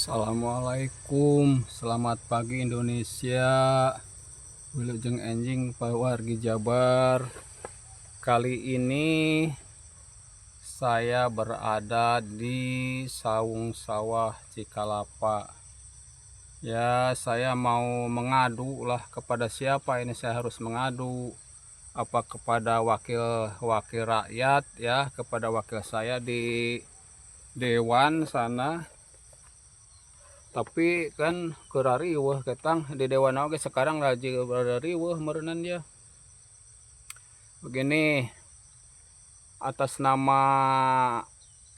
Assalamualaikum, selamat pagi Indonesia. Wilujeng enjing pawargi Jabar. Kali ini saya berada di Saung Sawah Cikalapa. Ya, saya mau mengadu lah, kepada siapa ini saya harus mengadu? Apa kepada wakil rakyat ya, kepada wakil saya di dewan sana. Tapi kan kerariweuh ketang di dewan oge sekarang lagi berariweuh meureunnan dia. Begini, atas nama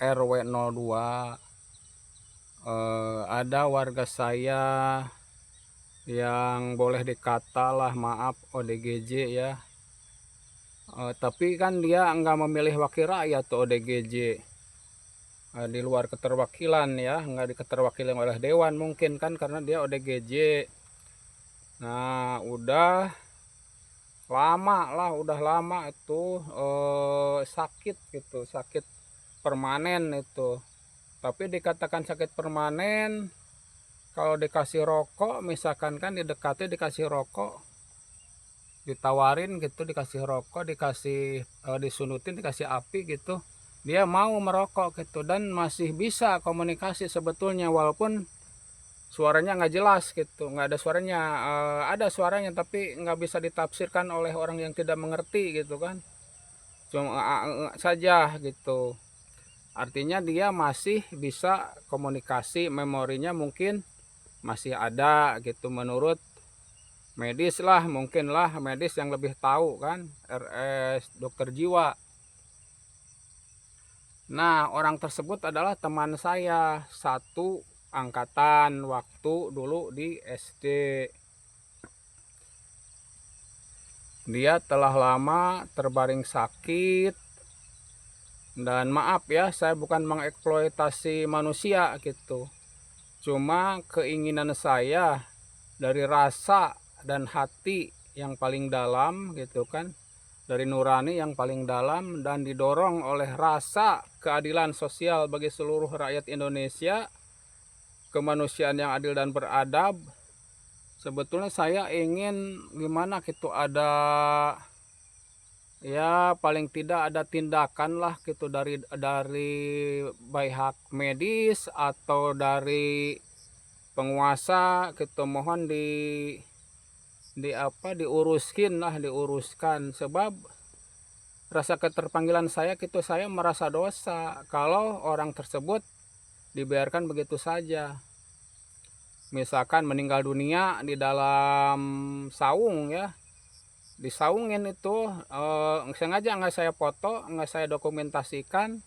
RW 02 ada warga saya yang boleh dikata lah, maaf, ODGJ ya. Tapi kan dia enggak memilih wakil rakyat tuh ODGJ. Di luar keterwakilan ya, enggak diketerwakilan oleh dewan mungkin kan karena dia ODGJ. Nah, udah lama itu sakit gitu, sakit permanen itu. Tapi dikatakan sakit permanen kalau dikasih rokok, misalkan kan didekati dikasih rokok, ditawarin gitu, dikasih rokok, dikasih disunutin, dikasih api gitu, dia mau merokok gitu, dan masih bisa komunikasi sebetulnya walaupun suaranya nggak jelas gitu, nggak ada suaranya, ada suaranya tapi nggak bisa ditafsirkan oleh orang yang tidak mengerti gitu kan, cuma saja gitu. Artinya dia masih bisa komunikasi, memorinya mungkin masih ada gitu, menurut medis lah, mungkin lah medis yang lebih tahu kan, RS dokter jiwa. Nah, orang tersebut adalah teman saya satu angkatan waktu dulu di SD. Dia telah lama terbaring sakit, dan maaf ya, saya bukan mengeksploitasi manusia gitu. Cuma keinginan saya dari rasa dan hati yang paling dalam gitu kan, dari nurani yang paling dalam, dan didorong oleh rasa keadilan sosial bagi seluruh rakyat Indonesia, kemanusiaan yang adil dan beradab. Sebetulnya saya ingin gimana gitu, ada ya paling tidak ada tindakan lah gitu dari pihak medis atau dari penguasa gitu, mohon diuruskan lah, diuruskan, sebab rasa keterpanggilan saya gitu, saya merasa dosa kalau orang tersebut dibiarkan begitu saja. Misalkan meninggal dunia di dalam saung ya, disaungin itu, sengaja nggak saya foto, nggak saya dokumentasikan.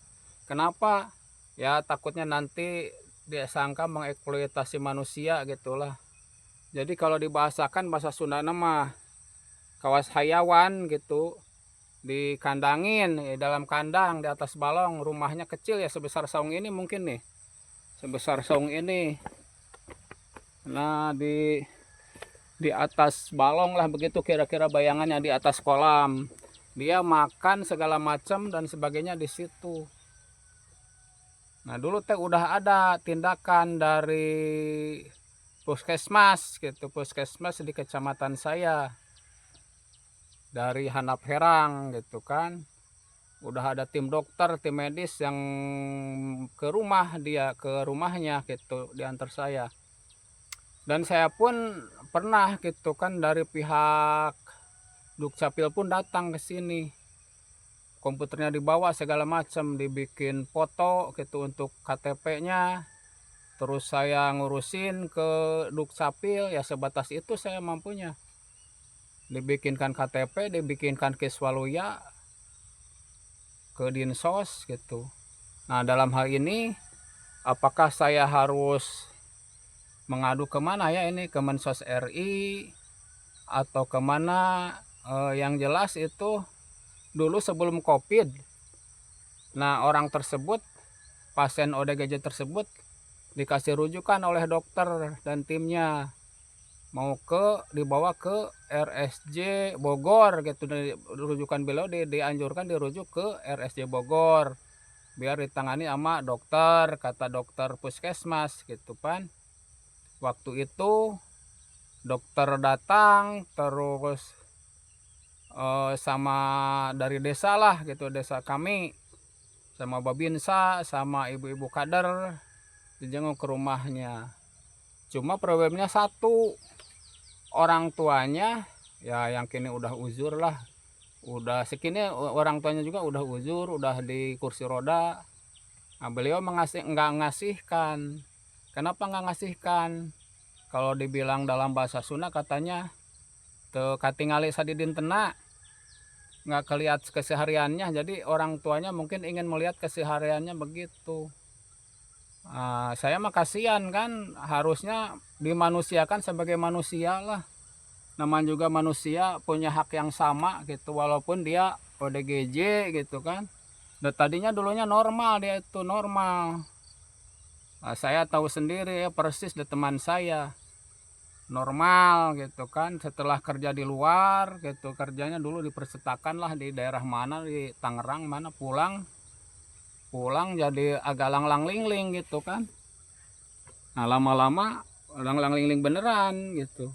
Kenapa? Ya takutnya nanti dia sangka mengeksploitasi manusia gitulah. Jadi kalau dibahasakan bahasa Sunda mah kawas hayawan gitu, dikandangin dalam kandang di atas balong, rumahnya kecil ya sebesar saung ini mungkin nih, sebesar saung ini. Nah, di atas balong lah begitu kira-kira bayangannya, di atas kolam. Dia makan segala macam dan sebagainya di situ. Nah, dulu teh udah ada tindakan dari puskesmas gitu, puskesmas di kecamatan saya, dari Handap Herang gitu kan. Udah ada tim dokter, tim medis yang ke rumahnya gitu, diantar saya. Dan saya pun pernah gitu kan, dari pihak Dukcapil pun datang ke sini. Komputernya dibawa segala macam, dibikin foto gitu untuk KTP-nya. Terus saya ngurusin ke Dukcapil, ya sebatas itu saya mampunya. Dibikinkan KTP, dibikinkan Kiswaluya ke Dinsos gitu. Nah, dalam hal ini apakah saya harus mengadu kemana ya ini, ke Mensos RI atau kemana? Yang jelas itu dulu sebelum COVID, nah orang tersebut, pasien ODGJ tersebut dikasih rujukan oleh dokter dan timnya, mau dibawa ke RSJ Bogor gitu. Rujukan beliau dianjurkan dirujuk ke RSJ Bogor. biar ditangani sama dokter, kata dokter puskesmas gitu kan. Waktu itu dokter datang terus sama dari desa lah gitu, desa kami sama babinsa sama ibu-ibu kader dijenguk ke rumahnya. Cuma problemnya satu, orang tuanya ya yang kini udah uzur lah, udah segini orang tuanya juga udah uzur, udah di kursi roda. Nah, beliau nggak ngasihkan. Kenapa nggak ngasihkan? Kalau dibilang dalam bahasa Sunda katanya teu katingali sadidin tena, nggak kelihat kesehariannya. Jadi orang tuanya mungkin ingin melihat kesehariannya begitu. Saya mah kasihan kan, harusnya dimanusiakan sebagai manusia lah. Namanya juga manusia punya hak yang sama gitu, walaupun dia ODGJ gitu kan. Dan tadinya dulunya normal, dia itu normal. Saya tahu sendiri ya, persis di teman saya normal gitu kan, setelah kerja di luar gitu, kerjanya dulu di percetakan lah di daerah mana, di Tangerang mana, pulang jadi agak langlang lingling gitu kan. Nah, lama-lama langlang lingling beneran gitu.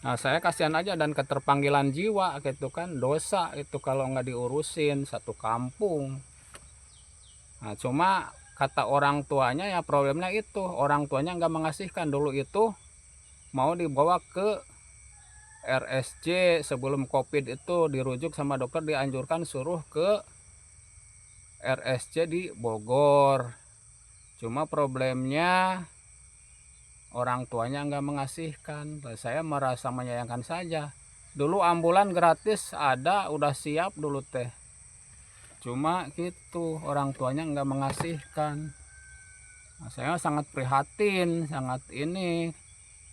Nah, saya kasihan aja dan keterpanggilan jiwa gitu kan, dosa itu kalau nggak diurusin satu kampung. Nah, cuma kata orang tuanya ya problemnya itu, orang tuanya nggak mengasihkan. Dulu itu mau dibawa ke RSJ sebelum COVID itu, dirujuk sama dokter, dianjurkan suruh ke RSJ di Bogor. Cuma problemnya orang tuanya nggak mengasihkan. Saya merasa menyayangkan saja. Dulu ambulan gratis ada, udah siap dulu teh. Cuma gitu, orang tuanya nggak mengasihkan. Nah, saya sangat prihatin, sangat ini.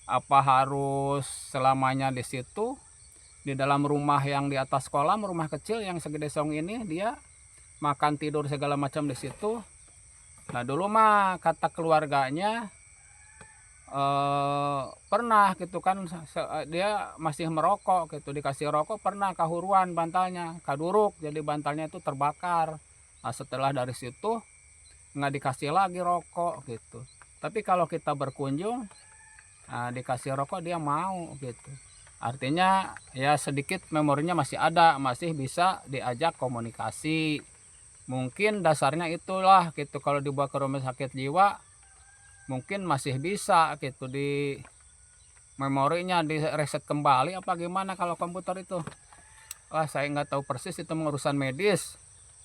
Apa harus selamanya di situ? Di dalam rumah yang di atas kolam, rumah kecil yang segede song ini, dia makan tidur segala macam di situ. Nah, dulu mah kata keluarganya pernah gitu kan, dia masih merokok gitu, dikasih rokok pernah kahuruan bantalnya, kaduruk, jadi bantalnya itu terbakar. Nah, setelah dari situ nggak dikasih lagi rokok gitu. Tapi kalau kita berkunjung, dikasih rokok dia mau gitu. Artinya ya sedikit memorinya masih ada, masih bisa diajak komunikasi. Mungkin dasarnya itulah gitu, kalau dibawa ke rumah sakit jiwa mungkin masih bisa gitu, di memorinya di reset kembali apa gimana kalau komputer itu. Wah, saya nggak tahu persis, itu urusan medis.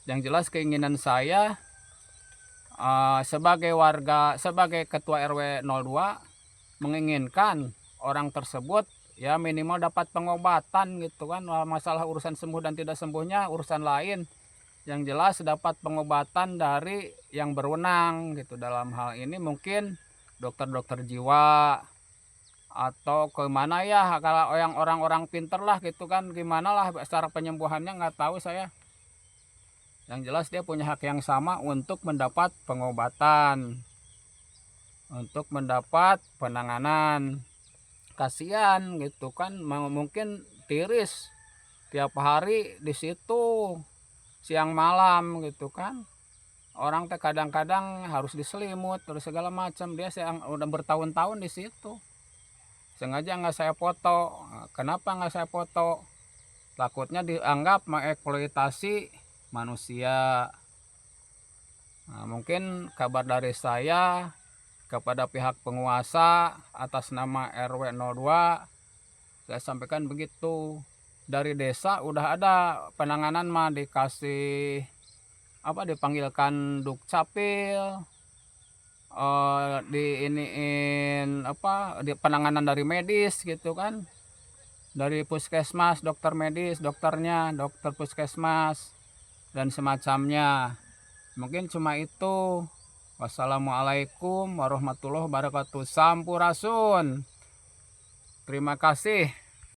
Yang jelas keinginan saya sebagai warga, sebagai ketua RW 02 menginginkan orang tersebut ya minimal dapat pengobatan gitu kan. Masalah urusan sembuh dan tidak sembuhnya urusan lain, yang jelas dapat pengobatan dari yang berwenang gitu. Dalam hal ini mungkin dokter-dokter jiwa atau kemana ya, kalau yang orang-orang pinter lah gitu kan, gimana lah secara penyembuhannya nggak tahu saya. Yang jelas dia punya hak yang sama untuk mendapat pengobatan, untuk mendapat penanganan. Kasihan gitu kan, mungkin tiris tiap hari di situ siang malam gitu kan. Orang teh kadang-kadang harus diselimut terus segala macam, dia udah bertahun-tahun di situ. Sengaja nggak saya foto. Kenapa nggak saya foto? Takutnya dianggap mengeksploitasi manusia. Nah, mungkin kabar dari saya kepada pihak penguasa atas nama RW 02, saya sampaikan begitu. Dari desa udah ada penanganan mah, dikasih apa, dipanggilkan Dukcapil, di iniin apa, di penanganan dari medis gitu kan. Dari puskesmas, dokter medis, dokternya, dokter puskesmas dan semacamnya. Mungkin cuma itu. Wassalamualaikum warahmatullahi wabarakatuh. Sampurasun. Terima kasih.